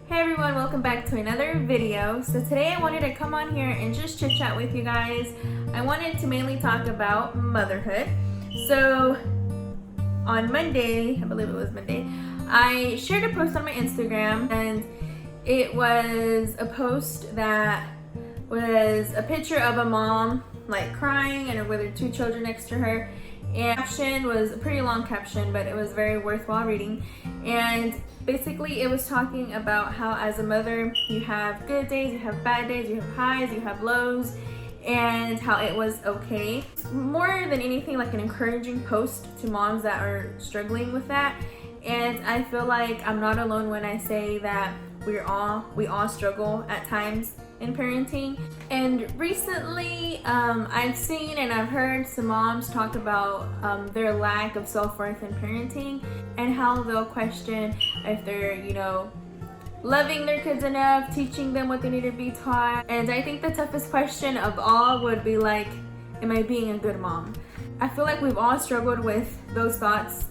Hey everyone, welcome back to another video. So today I wanted to come on here and just chit chat with you guys. I wanted to mainly talk about motherhood. So on Monday, I believe it was Monday, I shared a post on my Instagram, and it was a post that was a picture of a mom like crying and with her two children next to her. And the caption was a pretty long caption, but it was very worthwhile reading. And basically it was talking about how as a mother you have good days, you have bad days, you have highs, you have lows, and how it was okay. More than anything, like an encouraging post to moms that are struggling with that. And I feel like I'm not alone when I say that we all struggle at times in parenting. And recently I've seen and I've heard some moms talk about their lack of self-worth in parenting, and how they'll question if they're loving their kids enough, teaching them what they need to be taught. And I think the toughest question of all would be like, am I being a good mom? I feel like we've all struggled with those thoughts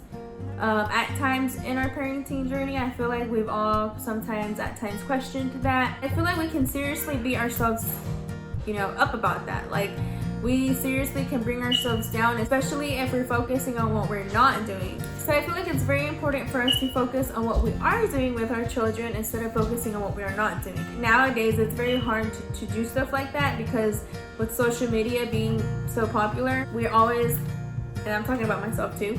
at times in our parenting journey. I feel like we've all sometimes at times questioned that. I feel like we can seriously beat ourselves up about that. Like, we seriously can bring ourselves down, especially if we're focusing on what we're not doing. So I feel like it's very important for us to focus on what we are doing with our children instead of focusing on what we are not doing. Nowadays it's very hard to do stuff like that, because with social media being so popular, we're always, and I'm talking about myself too,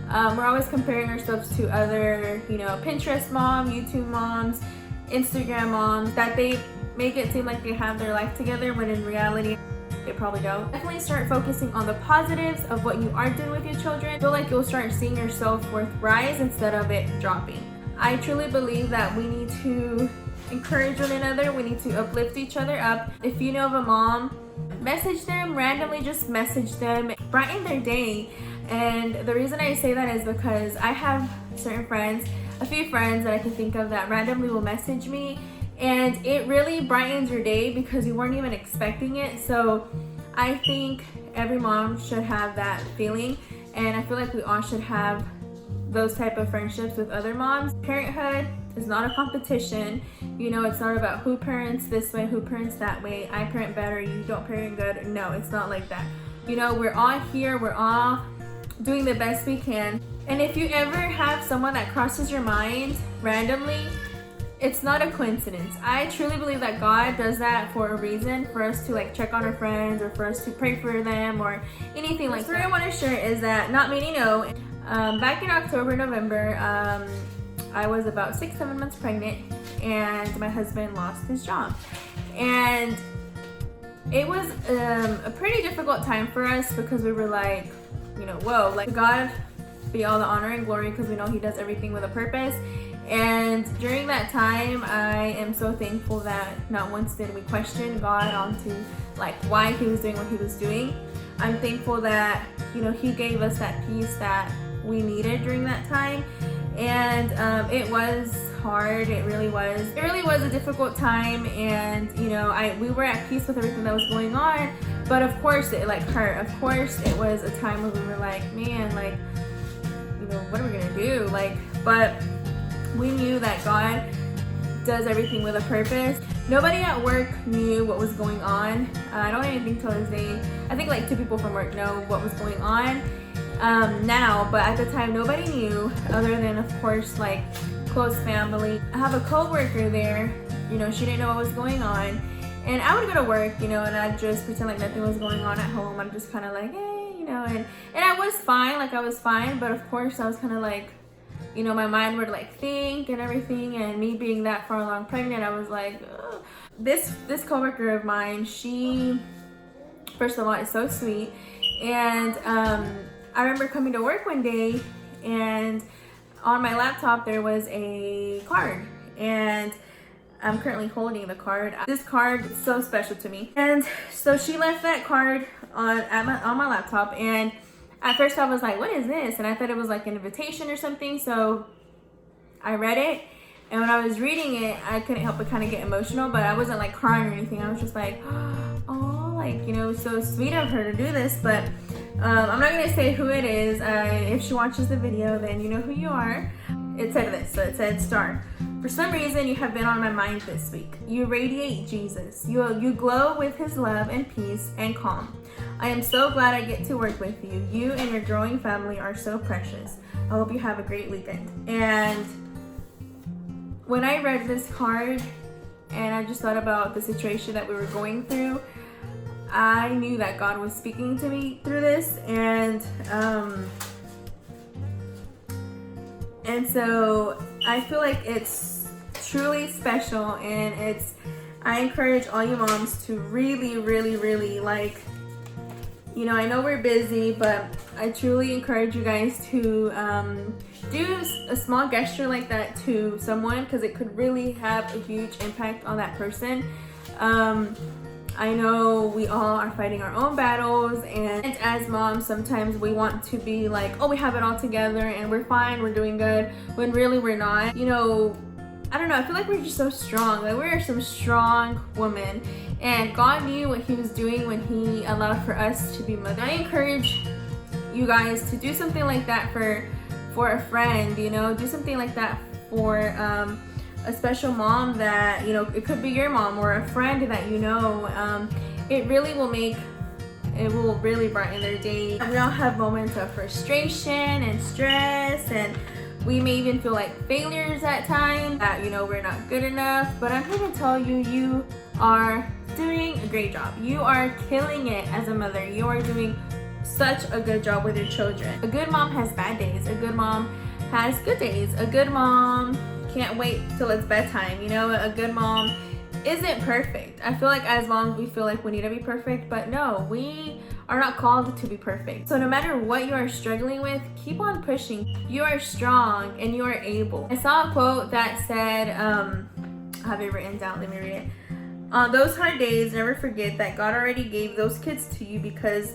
we're always comparing ourselves to other, Pinterest moms, YouTube moms, Instagram moms, that they make it seem like they have their life together, when in reality, they probably don't. Definitely start focusing on the positives of what you are doing with your children. I feel like you'll start seeing your self-worth rise instead of it dropping. I truly believe that we need to encourage one another. We need to uplift each other up. If you know of a mom, message them, randomly just message them, brighten their day. And the reason I say that is because I have certain friends, a few friends that I can think of, that randomly will message me, and it really brightens your day because you weren't even expecting it. So I think every mom should have that feeling, and I feel like we all should have those type of friendships with other moms. Parenthood is not a competition. It's not about who parents this way, who parents that way. I parent better, you don't parent good. No, it's not like that. We're all here, we're all doing the best we can. And if you ever have someone that crosses your mind randomly, it's not a coincidence. I truly believe that God does that for a reason, for us to check on our friends, or for us to pray for them, or anything like that. The story I want to share is that, not many know, back in October, November, I was about 6-7 months pregnant, and my husband lost his job. And it was a pretty difficult time for us, because we were like, whoa, like, God be all the honor and glory, because we know He does everything with a purpose. And during that time, I am so thankful that not once did we question God onto why He was doing what He was doing. I'm thankful that He gave us that peace that we needed during that time. And it was hard. It really was a difficult time. And we were at peace with everything that was going on, but of course it hurt. Of course it was a time where we were like, man, what are we gonna do? But we knew that God does everything with a purpose. Nobody at work knew what was going on. I don't even till this day. I think 2 people from work know what was going on now, but at the time nobody knew, other than of course close family. I have a co-worker there, she didn't know what was going on, and I would go to work, and I'd just pretend like nothing was going on at home. I'm just kind of like, hey, and I was fine, but of course I was kind of my mind would think and everything. And me being that far along pregnant, I was like, ugh. This coworker of mine, she, first of all, is so sweet. And I remember coming to work one day, and on my laptop there was a card, and I'm currently holding the card. This card is so special to me. And so she left that card on my laptop, and at first I was like, what is this? And I thought it was an invitation or something. So I read it, and when I was reading it, I couldn't help but kind of get emotional, but I wasn't crying or anything. I was just like, oh, so sweet of her to do this. But I'm not gonna say who it is. If she watches the video, then you know who you are. It said this, so it said, star, For some reason, you have been on my mind this week. You radiate Jesus. You glow with his love and peace and calm. I am so glad I get to work with you. You and your growing family are so precious. I hope you have a great weekend. And when I read this card and I just thought about the situation that we were going through, I knew that God was speaking to me through this, and so I feel like it's truly special, and I encourage all you moms to really like, you know, I know we're busy, but I truly encourage you guys to do a small gesture like that to someone, because it could really have a huge impact on that person. I know we all are fighting our own battles, and as moms, sometimes we want to be like, oh, we have it all together and we're fine, we're doing good, when really we're not. You know, I don't know, I feel like we're just so strong. Like, we're some strong women, and God knew what he was doing when he allowed for us to be mothers. I encourage you guys to do something like that for a friend, you know, do something like that for a special mom that, you know, it could be your mom or a friend that you know. It will really brighten their day. We all have moments of frustration and stress, and we may even feel like failures at times, that, you know, we're not good enough. But I'm here to tell you, you are doing a great job. You are killing it as a mother. You are doing such a good job with your children. A good mom has bad days. A good mom has good days. A good mom can't wait till it's bedtime. You know, a good mom isn't perfect. I feel like as moms, we feel like we need to be perfect, but no, we are not called to be perfect. So no matter what you are struggling with, keep on pushing. You are strong and you are able. I saw a quote that said, I have it written down, let me read it. On those hard days, never forget that God already gave those kids to you because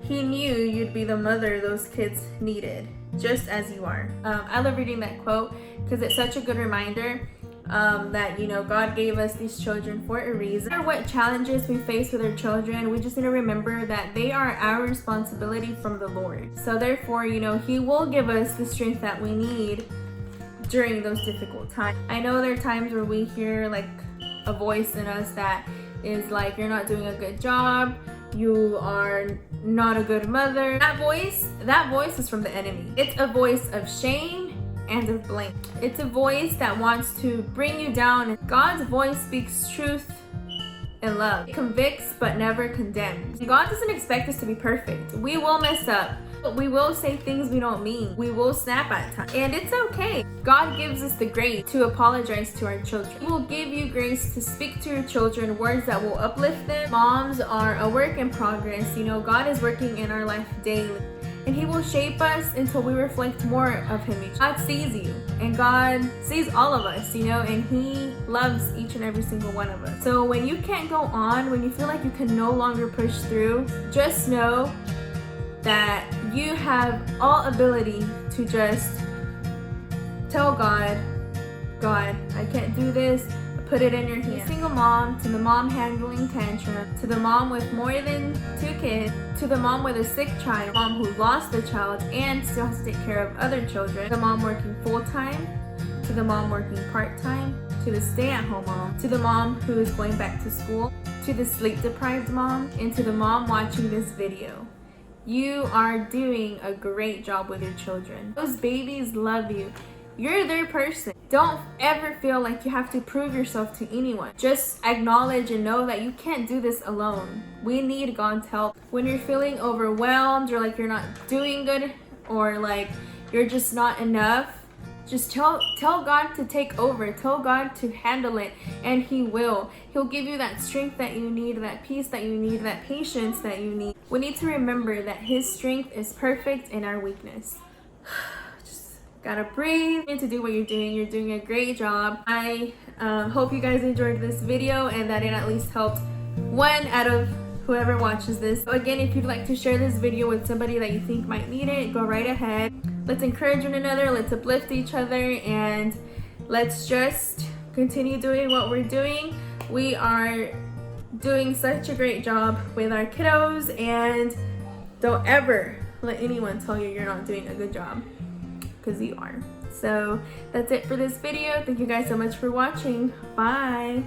he knew you'd be the mother those kids needed, just as you are. I love reading that quote because it's such a good reminder that, you know, God gave us these children for a reason. No matter what challenges we face with our children, we just need to remember that they are our responsibility from the Lord. So therefore, you know, he will give us the strength that we need during those difficult times. I know there are times where we hear like a voice in us that is like, you're not doing a good job, you are not a good mother. That voice is from the enemy. It's a voice of shame and of blame. It's a voice that wants to bring you down. God's voice speaks truth and love. It convicts but never condemns. God doesn't expect us to be perfect. We will mess up. We will say things we don't mean. We will snap at times. And it's okay. God gives us the grace to apologize to our children. He will give you grace to speak to your children words that will uplift them. Moms are a work in progress. You know, God is working in our life daily. And he will shape us until we reflect more of him. God sees you, and God sees all of us, you know, and he loves each and every single one of us. So when you can't go on, when you feel like you can no longer push through, just know that you have all ability to just tell God, I can't do this. Put it in your hand. A single mom, to the mom handling tantrum, to the mom with more than 2 kids, to the mom with a sick child, mom who lost the child and still has to take care of other children, the mom working full-time, to the mom working part-time, to the stay-at-home mom, to the mom who is going back to school, to the sleep-deprived mom, and to the mom watching this video. You are doing a great job with your children. Those babies love you. You're their person. Don't ever feel like you have to prove yourself to anyone. Just acknowledge and know that you can't do this alone. We need God's help. When you're feeling overwhelmed or like you're not doing good or like you're just not enough, just tell God to take over. Tell God to handle it, and he will. He'll give you that strength that you need, that peace that you need, that patience that you need. We need to remember that his strength is perfect in our weakness. Gotta breathe and to do what you're doing. You're doing a great job. I hope you guys enjoyed this video and that it at least helped one out of whoever watches this. So again, if you'd like to share this video with somebody that you think might need it, go right ahead. Let's encourage one another, let's uplift each other, and let's just continue doing what we're doing. We are doing such a great job with our kiddos, and don't ever let anyone tell you you're not doing a good job, because you are. So that's it for this video. Thank you guys so much for watching. Bye.